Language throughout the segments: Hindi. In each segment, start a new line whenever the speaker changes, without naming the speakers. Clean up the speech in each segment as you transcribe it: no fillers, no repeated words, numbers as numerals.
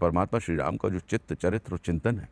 परमात्मा श्री राम का जो चित्त चरित्र और चिंतन है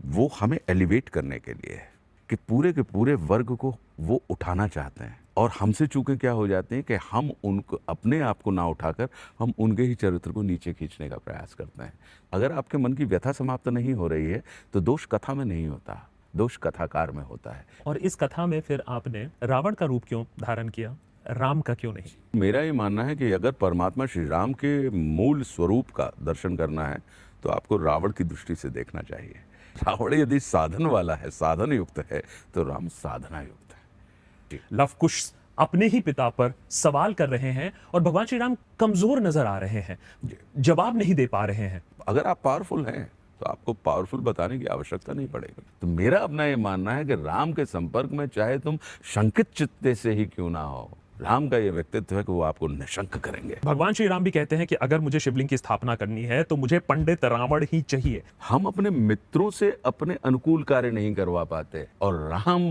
वो हमें एलिवेट करने के लिए है कि पूरे के पूरे वर्ग को वो उठाना चाहते हैं। और हमसे चूकें क्या हो जाती हैं कि हम उनको अपने आप को ना उठाकर हम उनके ही चरित्र को नीचे खींचने का प्रयास करते हैं। अगर आपके मन की व्यथा समाप्त नहीं हो रही है तो दोष कथा में नहीं होता, दोष कथाकार में होता है।
और इस कथा में फिर आपने रावण का रूप क्यों धारण किया, राम का क्यों नहीं?
मेरा ये मानना है कि अगर परमात्मा श्री राम के मूल स्वरूप का दर्शन करना है तो आपको रावण की दृष्टि से देखना चाहिए। रावण यदि साधन वाला है, साधन युक्त है, तो राम साधना युक्त है।
लव कुश अपने ही पिता पर सवाल कर रहे हैं और भगवान श्री राम कमजोर नजर आ रहे हैं, जवाब नहीं दे पा रहे हैं।
अगर आप पावरफुल हैं तो आपको पावरफुल बताने की आवश्यकता नहीं पड़ेगी। तो मेरा अपना ये मानना है कि राम के संपर्क में चाहे तुम शंकित चित्ते से ही क्यों ना हो, राम का ये व्यक्तित्व है कि वो आपको निशंक करेंगे।
भगवान श्री राम भी कहते हैं कि अगर मुझे शिवलिंग की स्थापना करनी है तो मुझे पंडित रावण ही चाहिए।
हम अपने मित्रों से अपने अनुकूल कार्य नहीं करवा पाते और राम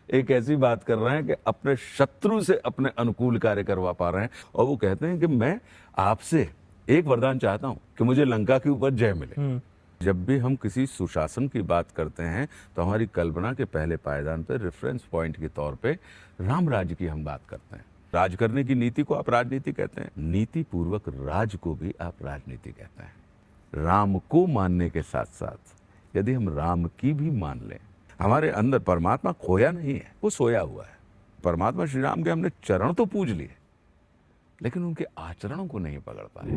एक ऐसी बात कर रहे हैं कि अपने शत्रु से अपने अनुकूल कार्य करवा पा रहे हैं। और वो कहते हैं कि मैं आपसे एक वरदान चाहता हूं कि मुझे लंका के ऊपर जय मिले। जब भी हम किसी सुशासन की बात करते हैं तो हमारी कल्पना के पहले पायदान पर रेफरेंस पॉइंट के तौर पे राम राज्य की हम बात करते हैं। राज करने की नीति को आप राजनीति कहते हैं, नीति पूर्वक राज को भी आप राजनीति कहते हैं। राम को मानने के साथ साथ यदि हम राम की भी मान लें, हमारे अंदर परमात्मा खोया नहीं है, वो सोया हुआ है। परमात्मा श्री राम के हमने चरण तो पूज लिए लेकिन उनके आचरणों को नहीं पकड़ पाए।